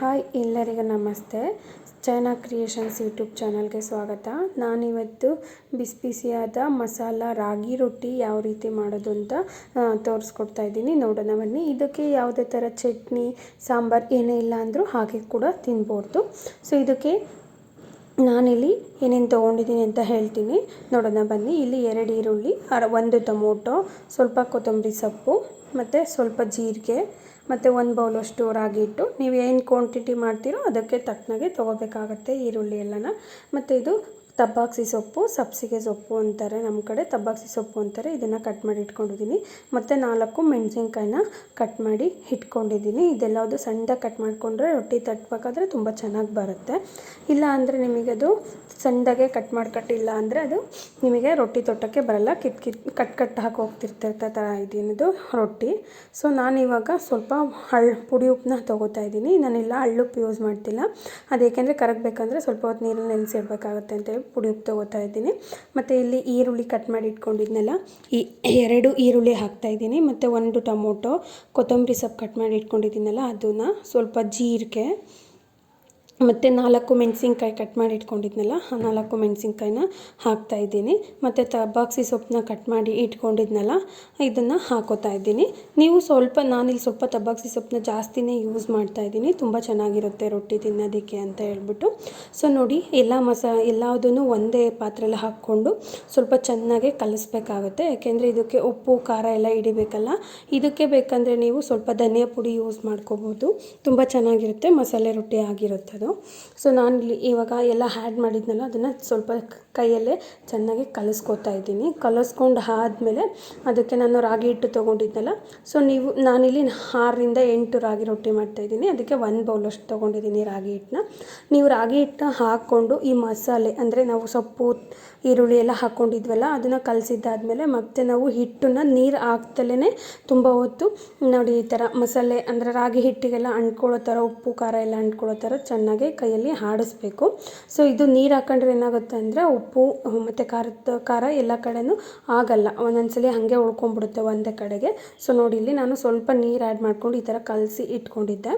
Hi ಎಲ್ಲರಿಗೂ ನಮಸ್ತೆ. China creations YouTube ಚಾನಲ್ಗೆ ಸ್ವಾಗತ. ನಾನಿವತ್ತು ಬಿಸಿ ಬಿಸಿಯಾದ ಮಸಾಲ ರಾಗಿ ರೊಟ್ಟಿ ಯಾವ ರೀತಿ ಮಾಡೋದು ಅಂತ ತೋರಿಸ್ಕೊಡ್ತಾ ಇದ್ದೀನಿ. ನೋಡೋಣ ಬನ್ನಿ. ಇದಕ್ಕೆ ಯಾವುದೇ ಥರ ಚಟ್ನಿ ಸಾಂಬಾರು ಏನೇ ಇಲ್ಲ ಅಂದರೂ ಹಾಗೆ ಕೂಡ ತಿನ್ಬೋದು. ಸೊ ಇದಕ್ಕೆ ನಾನಿಲ್ಲಿ ಏನೇನು ತೊಗೊಂಡಿದ್ದೀನಿ ಅಂತ ಹೇಳ್ತೀನಿ, ನೋಡೋಣ ಬನ್ನಿ. ಇಲ್ಲಿ 2 ಈರುಳ್ಳಿ, 1 ಟೊಮೊಟೊ, ಸ್ವಲ್ಪ ಕೊತ್ತಂಬರಿ ಸೊಪ್ಪು ಮತ್ತು ಸ್ವಲ್ಪ ಜೀರಿಗೆ ಮತ್ತು 1 ಬೌಲಷ್ಟು ರಾಗಿ ಹಿಟ್ಟು. ನೀವು ಏನು ಕ್ವಾಂಟಿಟಿ ಮಾಡ್ತೀರೋ ಅದಕ್ಕೆ ತಕ್ಕನಾಗೆ ತೊಗೋಬೇಕಾಗತ್ತೆ ಈರುಳ್ಳಿ ಎಲ್ಲನ. ಮತ್ತು ಇದು ತಬ್ಬಾಕ್ಸಿ ಸೊಪ್ಪು, ಸಬ್ಸಿಗೆ ಸೊಪ್ಪು ಅಂತಾರೆ ನಮ್ಮ ಕಡೆ, ತಬ್ಬಾಕ್ಸಿ ಸೊಪ್ಪು ಅಂತಾರೆ. ಇದನ್ನು ಕಟ್ ಮಾಡಿ ಇಟ್ಕೊಂಡಿದ್ದೀನಿ. ಮತ್ತು 4 ಮೆಣಸಿನ್ಕಾಯಿನ ಕಟ್ ಮಾಡಿ ಇಟ್ಕೊಂಡಿದ್ದೀನಿ. ಇದೆಲ್ಲದು ಸಣ್ಣದಾಗಿ ಕಟ್ ಮಾಡಿಕೊಂಡ್ರೆ ರೊಟ್ಟಿ ತಟ್ಟಬೇಕಾದ್ರೆ ತುಂಬ ಚೆನ್ನಾಗಿ ಬರುತ್ತೆ. ಇಲ್ಲ ಅಂದರೆ ನಿಮಗದು ಸಣ್ಣದಾಗೆ ಕಟ್ ಮಾಡ್ಕೊಟ್ಟಿಲ್ಲ ಅಂದರೆ ಅದು ನಿಮಗೆ ರೊಟ್ಟಿ ತೊಟ್ಟಕ್ಕೆ ಬರಲ್ಲ, ಕಟ್ ಹಾಕಿ ಹೋಗ್ತಿರ್ತೈತೆ ಥರ ಇದೇನಿದು ರೊಟ್ಟಿ. ಸೊ ನಾನಿವಾಗ ಸ್ವಲ್ಪ ಪುಡಿ ಉಪ್ಪನ್ನ ತೊಗೋತಾ ಇದ್ದೀನಿ. ನಾನೆಲ್ಲ ಹಳ್ಳುಪ್ಪು ಯೂಸ್ ಮಾಡ್ತಿಲ್ಲ, ಅದೇಕೆಂದರೆ ಕರಗಬೇಕಂದ್ರೆ ಸ್ವಲ್ಪ ಹೊತ್ತು ನೀರಲ್ಲಿ ನೆನೆಸಿಡ್ಬೇಕಾಗುತ್ತೆ ಅಂತೇಳಿ ಪುಡಿ ಉಪ್ಪು ತೊಗೋತಾ ಇದ್ದೀನಿ. ಮತ್ತು ಇಲ್ಲಿ ಈರುಳ್ಳಿ ಕಟ್ ಮಾಡಿ ಇಟ್ಕೊಂಡಿದ್ನಲ್ಲ, ಈ 2 ಈರುಳ್ಳಿ ಹಾಕ್ತಾಯಿದ್ದೀನಿ. ಮತ್ತು 1 ಟೊಮೊಟೊ, ಕೊತ್ತಂಬರಿ ಸೊಪ್ಪು ಕಟ್ ಮಾಡಿ ಇಟ್ಕೊಂಡಿದ್ದೀನಲ್ಲ ಅದನ್ನು, ಸ್ವಲ್ಪ ಜೀರಿಗೆ ಮತ್ತು 4 ಮೆಣಸಿನ್ಕಾಯಿ ಕಟ್ ಮಾಡಿ ಇಟ್ಕೊಂಡಿದ್ನಲ್ಲ ಆ 4 ಮೆಣಸಿನ್ಕಾಯಿನ ಹಾಕ್ತಾಯಿದ್ದೀನಿ. ಮತ್ತು ತಬ್ಬಾಕ್ಸಿ ಸೊಪ್ಪನ್ನ ಕಟ್ ಮಾಡಿ ಇಟ್ಕೊಂಡಿದ್ನಲ್ಲ ಇದನ್ನು ಹಾಕೋತಾ ಇದ್ದೀನಿ. ನೀವು ನಾನಿಲ್ಲಿ ಸ್ವಲ್ಪ ತಬ್ಬಾಕ್ಸಿ ಸೊಪ್ಪನ್ನ ಜಾಸ್ತಿನೇ ಯೂಸ್ ಮಾಡ್ತಾಯಿದ್ದೀನಿ, ತುಂಬ ಚೆನ್ನಾಗಿರುತ್ತೆ ರೊಟ್ಟಿ ತಿನ್ನೋದಕ್ಕೆ ಅಂತ ಹೇಳ್ಬಿಟ್ಟು. ಸೊ ನೋಡಿ, ಎಲ್ಲದನ್ನು ಒಂದೇ ಪಾತ್ರೆಯಲ್ಲಿ ಹಾಕ್ಕೊಂಡು ಸ್ವಲ್ಪ ಚೆನ್ನಾಗಿ ಕಲಿಸ್ಬೇಕಾಗುತ್ತೆ. ಯಾಕೆಂದರೆ ಇದಕ್ಕೆ ಉಪ್ಪು ಖಾರ ಎಲ್ಲ ಹಿಡಿಬೇಕಲ್ಲ. ಇದಕ್ಕೆ ಬೇಕಂದರೆ ನೀವು ಸ್ವಲ್ಪ ಧನಿಯಾ ಪುಡಿ ಯೂಸ್ ಮಾಡ್ಕೋಬೋದು, ತುಂಬ ಚೆನ್ನಾಗಿರುತ್ತೆ, ಮಸಾಲೆ ರೊಟ್ಟಿ ಆಗಿರುತ್ತೆ ಅದು. ಸೊ ನಾನಿಲ್ಲಿ ಇವಾಗ ಎಲ್ಲ ಆ್ಯಡ್ ಮಾಡಿದ್ನಲ್ಲ ಅದನ್ನು ಸ್ವಲ್ಪ ಕೈಯಲ್ಲೇ ಚೆನ್ನಾಗಿ ಕಲಿಸ್ಕೊತಾ ಇದ್ದೀನಿ. ಕಲಿಸ್ಕೊಂಡು ಆದಮೇಲೆ ಅದಕ್ಕೆ ನಾನು ರಾಗಿ ಹಿಟ್ಟು ತೊಗೊಂಡಿದ್ನಲ್ಲ, ಸೊ ನಾನಿಲ್ಲಿ 6ರಿಂದ 8 ರಾಗಿ ರೊಟ್ಟಿ ಮಾಡ್ತಾಯಿದ್ದೀನಿ. ಅದಕ್ಕೆ 1 ಬೌಲಷ್ಟು ತೊಗೊಂಡಿದ್ದೀನಿ ರಾಗಿ ಹಿಟ್ಟನ್ನ. ನೀವು ರಾಗಿ ಹಿಟ್ಟನ್ನ ಹಾಕ್ಕೊಂಡು ಈ ಮಸಾಲೆ ಅಂದರೆ ನಾವು ಸೊಪ್ಪು ಈರುಳ್ಳಿ ಎಲ್ಲ ಹಾಕ್ಕೊಂಡಿದ್ವಲ್ಲ ಅದನ್ನು ಕಲಸಿದ್ದಾದಮೇಲೆ ಮತ್ತೆ ನಾವು ಹಿಟ್ಟನ್ನು ನೀರು ಹಾಕ್ತಲೇ ತುಂಬ ಹೊತ್ತು ನೋಡಿ ಈ ಥರ ಮಸಾಲೆ ಅಂದರೆ ರಾಗಿ ಹಿಟ್ಟಿಗೆಲ್ಲ ಅಂಟ್ಕೊಳ್ಳೋ ಥರ, ಉಪ್ಪು ಖಾರ ಎಲ್ಲ ಅಂಟ್ಕೊಳ್ಳೋ ಥರ ಚೆನ್ನಾಗಿ ಕೈಯಲ್ಲಿ ಆಡಿಸ್ಬೇಕು. ಸೊ ಇದು ನೀರು ಹಾಕೊಂಡ್ರೆ ಏನಾಗುತ್ತೆ ಅಂದರೆ ಉಪ್ಪು ಮತ್ತು ಖಾರ ಎಲ್ಲ ಕಡೆನೂ ಆಗಲ್ಲ, ಒಂದೊಂದ್ಸಲಿ ಹಾಗೆ ಉಳ್ಕೊಂಡ್ಬಿಡುತ್ತೆ ಒಂದೇ ಕಡೆಗೆ. ಸೊ ನೋಡಿ, ಇಲ್ಲಿ ನಾನು ಸ್ವಲ್ಪ ನೀರು ಆ್ಯಡ್ ಮಾಡ್ಕೊಂಡು ಈ ಥರ ಕಲಸಿ ಇಟ್ಕೊಂಡಿದ್ದೆ.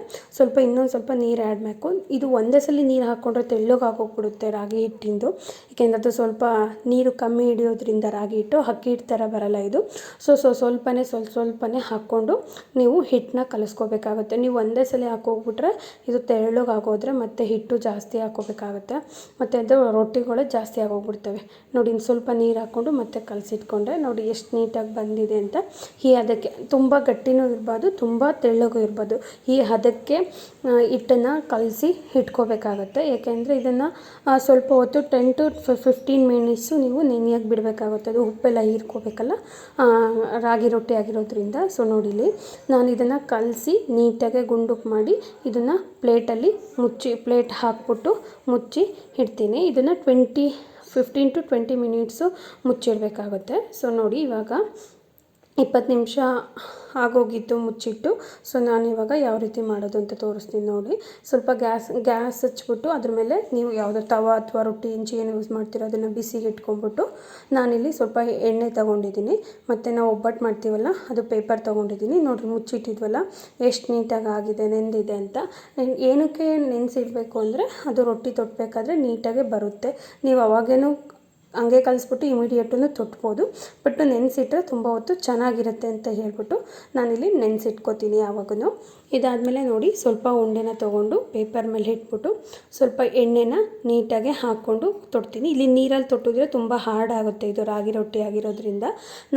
ಇನ್ನೊಂದು ಸ್ವಲ್ಪ ನೀರು ಆ್ಯಡ್ ಮಾಡ್ಕೊ. ಇದು ಒಂದೇ ಸಲ ನೀರು ಹಾಕ್ಕೊಂಡ್ರೆ ತೆಳ್ಳಗೆ ಆಗೋಗ್ಬಿಡುತ್ತೆ ರಾಗಿ ಹಿಟ್ಟಿಂದು, ಏಕೆಂದರೆ ಅದು ಸ್ವಲ್ಪ ನೀರು ಕಮ್ಮಿ ಹಿಡಿಯೋದ್ರಿಂದ ರಾಗಿ ಹಿಟ್ಟು ಅಕ್ಕಿ ಹಿಟ್ಟು ಥರ ಬರಲ್ಲ ಇದು. ಸ್ವಲ್ಪನೇ ಹಾಕ್ಕೊಂಡು ನೀವು ಹಿಟ್ಟನ್ನ ಕಲಿಸ್ಕೋಬೇಕಾಗುತ್ತೆ. ನೀವು ಒಂದೇ ಸಲ ಹಾಕೋಗ್ಬಿಟ್ರೆ ಇದು ತೆಳ್ಳಗೆ ಆಗೋದ್ರೆ ಮತ್ತೆ ಹಿಟ್ಟು ಜಾಸ್ತಿ ಹಾಕೋಬೇಕಾಗುತ್ತೆ, ಮತ್ತು ಅದು ರೊಟ್ಟಿಗಳು ಜಾಸ್ತಿ ಆಗೋಗ್ಬಿಡ್ತವೆ. ನೋಡಿ, ಸ್ವಲ್ಪ ನೀರು ಹಾಕ್ಕೊಂಡು ಮತ್ತೆ ಕಲಸಿಟ್ಕೊಂಡ್ರೆ ನೋಡಿ ಎಷ್ಟು ನೀಟಾಗಿ ಬಂದಿದೆ ಅಂತ. ಅದಕ್ಕೆ ತುಂಬ ಗಟ್ಟಿನೂ ಇರಬಾರ್ದು, ತುಂಬ ತೆಳ್ಳಗೂ ಇರಬಾರ್ದು. ಅದಕ್ಕೆ ಹಿಟ್ಟನ್ನು ಕಲಸಿ ಇಟ್ಕೋಬೇಕಾಗತ್ತೆ. ಏಕೆಂದರೆ ಇದನ್ನು ಸ್ವಲ್ಪ ಹೊತ್ತು 10 to 15 ಮಿನಿಟ್ಸು ನೀವು ನೆನೆಯೋಕ್ಕೆ ಬಿಡಬೇಕಾಗುತ್ತೆ. ಅದು ಉಪ್ಪೆಲ್ಲ ಹೀರ್ಕೋಬೇಕಲ್ಲ ರಾಗಿ ರೊಟ್ಟಿ ಆಗಿರೋದ್ರಿಂದ. ಸೊ ನೋಡಿಲಿ, ನಾನು ಇದನ್ನು ಕಲಸಿ ನೀಟಾಗಿ ಗುಂಡುಕ್ಕೆ ಮಾಡಿ ಇದನ್ನು ಪ್ಲೇಟ್ ಹಾಕ್ಬಿಟ್ಟು ಮುಚ್ಚಿ ಇಡ್ತೀನಿ. ಇದನ್ನು 15 to 20 ಮಿನಿಟ್ಸು ಮುಚ್ಚಿಡಬೇಕಾಗುತ್ತೆ. ಸೊ ನೋಡಿ, ಇವಾಗ 20 ನಿಮಿಷ ಆಗೋಗಿತ್ತು ಮುಚ್ಚಿಟ್ಟು. ಸೊ ನಾನಿವಾಗ ಯಾವ ರೀತಿ ಮಾಡೋದು ಅಂತ ತೋರಿಸ್ತೀನಿ ನೋಡಿ. ಸ್ವಲ್ಪ ಗ್ಯಾಸ್ ಹಚ್ಬಿಟ್ಟು ಅದ್ರ ಮೇಲೆ ನೀವು ಯಾವುದೋ ತವ ಅಥವಾ ರೊಟ್ಟಿ ಹೆಂಚು ಏನು ಯೂಸ್ ಮಾಡ್ತೀರೋ ಅದನ್ನು ಬಿಸಿಗೆ ಇಟ್ಕೊಂಡ್ಬಿಟ್ಟು, ನಾನಿಲ್ಲಿ ಸ್ವಲ್ಪ ಎಣ್ಣೆ ತೊಗೊಂಡಿದ್ದೀನಿ. ಮತ್ತು ನಾವು ಒಬ್ಬಟ್ಟು ಮಾಡ್ತೀವಲ್ಲ ಅದು ಪೇಪರ್ ತೊಗೊಂಡಿದ್ದೀನಿ. ನೋಡಿರಿ, ಮುಚ್ಚಿಟ್ಟಿದ್ವಲ್ಲ ಎಷ್ಟು ನೀಟಾಗಿ ಆಗಿದೆ, ನೆಂದಿದೆ ಅಂತ. ಏನಕ್ಕೆ ನೆನೆಸಿಡಬೇಕು ಅಂದರೆ ಅದು ರೊಟ್ಟಿ ತೊಟ್ಟಬೇಕಾದ್ರೆ ನೀಟಾಗೆ ಬರುತ್ತೆ. ನೀವು ಅವಾಗೇನು ಹಂಗೆ ಕಲಿಸ್ಬಿಟ್ಟು ಇಮಿಡಿಯೇಟನ್ನು ತೊಟ್ಬೋದು, ಬಟ್ ನೆನೆಸಿಟ್ರೆ ತುಂಬ ಹೊತ್ತು ಚೆನ್ನಾಗಿರುತ್ತೆ ಅಂತ ಹೇಳ್ಬಿಟ್ಟು ನಾನಿಲ್ಲಿ ನೆನೆಸಿಟ್ಕೋತೀನಿ ಯಾವಾಗೂ. ಇದಾದಮೇಲೆ ನೋಡಿ, ಸ್ವಲ್ಪ ಉಂಡೆನ ತೊಗೊಂಡು ಪೇಪರ್ ಮೇಲೆ ಇಟ್ಬಿಟ್ಟು ಸ್ವಲ್ಪ ಎಣ್ಣೆನ ನೀಟಾಗಿ ಹಾಕ್ಕೊಂಡು ತೊಡ್ತೀನಿ. ಇಲ್ಲಿ ನೀರಲ್ಲಿ ತೊಟ್ಟಿದ್ರೆ ತುಂಬ ಹಾರ್ಡ್ ಆಗುತ್ತೆ, ಇದು ರಾಗಿ ರೊಟ್ಟಿ ಆಗಿರೋದ್ರಿಂದ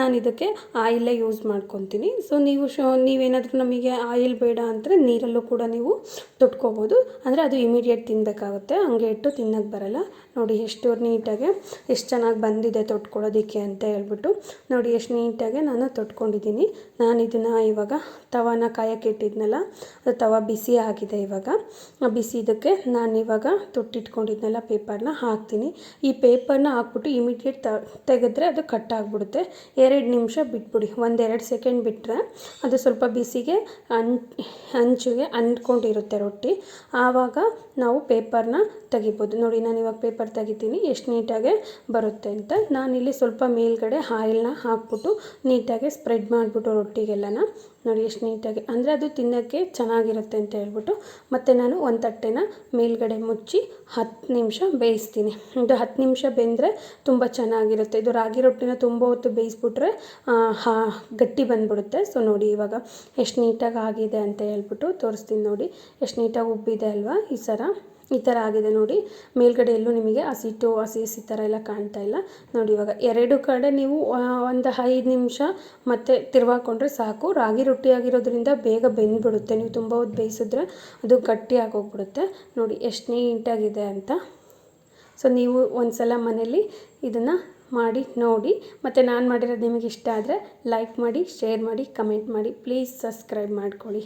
ನಾನು ಇದಕ್ಕೆ ಆಯಿಲೇ ಯೂಸ್ ಮಾಡ್ಕೊತೀನಿ. ಸೊ ನೀವೇನಾದರೂ ನಮಗೆ ಆಯಿಲ್ ಬೇಡ ಅಂದರೆ ನೀರಲ್ಲೂ ಕೂಡ ನೀವು ತೊಟ್ಕೋಬೋದು, ಅಂದರೆ ಅದು ಇಮಿಡಿಯೇಟ್ ತಿನ್ನಬೇಕಾಗುತ್ತೆ, ಹಂಗೆ ಇಟ್ಟು ತಿನ್ನೋಕ್ಕೆ ಬರಲ್ಲ. ನೋಡಿ ಎಷ್ಟು ನೀಟಾಗಿ ಎಷ್ಟು ಚೆನ್ನಾಗಿ ಬಂದಿದೆ ತೊಟ್ಕೊಳ್ಳೋದಕ್ಕೆ ಅಂತ ಹೇಳ್ಬಿಟ್ಟು. ನೋಡಿ ಎಷ್ಟು ನೀಟಾಗಿ ನಾನು ತೊಟ್ಕೊಂಡಿದ್ದೀನಿ. ನಾನು ಇದನ್ನು ಇವಾಗ ತವಾನ ಕಾಯಕ್ಕೆ ಇಟ್ಟಿದ್ನಲ್ಲ, ಅದು ತವ ಬಿಸಿ ಆಗಿದೆ. ಇವಾಗ ಬಿಸಿ ಇದಕ್ಕೆ ನಾನಿವಾಗ ತೊಟ್ಟಿಟ್ಕೊಂಡಿದ್ನಲ್ಲ ಪೇಪರ್ನ ಹಾಕ್ತೀನಿ. ಈ ಪೇಪರ್ನ ಹಾಕ್ಬಿಟ್ಟು ಇಮಿಡಿಯೇಟ್ ತೆಗೆದ್ರೆ ಅದು ಕಟ್ ಆಗಿಬಿಡುತ್ತೆ. 2 ನಿಮಿಷ ಬಿಟ್ಬಿಡಿ, 1-2 ಸೆಕೆಂಡ್ ಬಿಟ್ಟರೆ ಅದು ಸ್ವಲ್ಪ ಬಿಸಿಗೆ ಹಂಚಿಗೆ ಅಂಟ್ಕೊಂಡಿರುತ್ತೆ ರೊಟ್ಟಿ. ಆವಾಗ ನಾವು ಪೇಪರ್ನ ತೆಗಿಬೋದು. ನೋಡಿ, ನಾನು ಇವಾಗ ಪೇಪರ್ ತೆಗಿತೀನಿ ಎಷ್ಟು ನೀಟಾಗಿ ಬರುತ್ತೆ ಅಂತ. ನಾನಿಲ್ಲಿ ಸ್ವಲ್ಪ ಮೇಲ್ಗಡೆ ಆಯಿಲ್ನ ಹಾಕ್ಬಿಟ್ಟು ನೀಟಾಗಿ ಸ್ಪ್ರೆಡ್ ಮಾಡಿಬಿಟ್ಟು ರೊಟ್ಟಿಗೆಲ್ಲನ ನೋಡಿ ಎಷ್ಟು ನೀಟಾಗಿ, ಅಂದರೆ ಅದು ತಿನ್ನೋಕ್ಕೆ ಚೆನ್ನಾಗಿರುತ್ತೆ ಅಂತ ಹೇಳ್ಬಿಟ್ಟು ಮತ್ತು ನಾನು ಒಂದು ತಟ್ಟೆನ ಮೇಲ್ಗಡೆ ಮುಚ್ಚಿ 10 ನಿಮಿಷ ಬೇಯಿಸ್ತೀನಿ. ಇದು 10 ನಿಮಿಷ ಬೆಂದರೆ ತುಂಬ ಚೆನ್ನಾಗಿರುತ್ತೆ. ಇದು ರಾಗಿ ರೊಟ್ಟಿನ ತುಂಬ ಹೊತ್ತು ಬೇಯಿಸ್ಬಿಟ್ರೆ ಗಟ್ಟಿ ಬಂದ್ಬಿಡುತ್ತೆ. ಸೊ ನೋಡಿ ಇವಾಗ ಎಷ್ಟು ನೀಟಾಗಿ ಆಗಿದೆ ಅಂತ ಹೇಳ್ಬಿಟ್ಟು ತೋರಿಸ್ತೀನಿ. ನೋಡಿ ಎಷ್ಟು ನೀಟಾಗಿ ಉಬ್ಬಿದೆ ಅಲ್ವಾ, ಈ ಥರ ಆಗಿದೆ ನೋಡಿ. ಮೇಲ್ಗಡೆ ಎಲ್ಲೂ ನಿಮಗೆ ಹಸಿ ಥರ ಎಲ್ಲ ಕಾಣ್ತಾ ಇಲ್ಲ ನೋಡಿ. ಇವಾಗ 2 ಕಡೆ ನೀವು ಒಂದು 5 ನಿಮಿಷ ಮತ್ತು ತಿರ್ವಾಕೊಂಡ್ರೆ ಸಾಕು. ರಾಗಿ ರೊಟ್ಟಿ ಆಗಿರೋದ್ರಿಂದ ಬೇಗ ಬೆಂದ್ಬಿಡುತ್ತೆ. ನೀವು ತುಂಬ ಹೊತ್ತು ಬೇಯಿಸಿದ್ರೆ ಅದು ಗಟ್ಟಿಯಾಗಿ ಹೋಗ್ಬಿಡುತ್ತೆ. ನೋಡಿ ಎಷ್ಟು ನೀಟಾಗಿದೆ ಅಂತ. ಸೊ ನೀವು ಒಂದು ಸಲ ಮನೇಲಿ ಇದನ್ನು ಮಾಡಿ ನೋಡಿ. ಮತ್ತು ನಾನು ಮಾಡಿರೋದು ನಿಮಗೆ ಇಷ್ಟ ಆದರೆ ಲೈಕ್ ಮಾಡಿ, ಶೇರ್ ಮಾಡಿ, ಕಮೆಂಟ್ ಮಾಡಿ. ಪ್ಲೀಸ್ ಸಬ್ಸ್ಕ್ರೈಬ್ ಮಾಡ್ಕೊಳ್ಳಿ.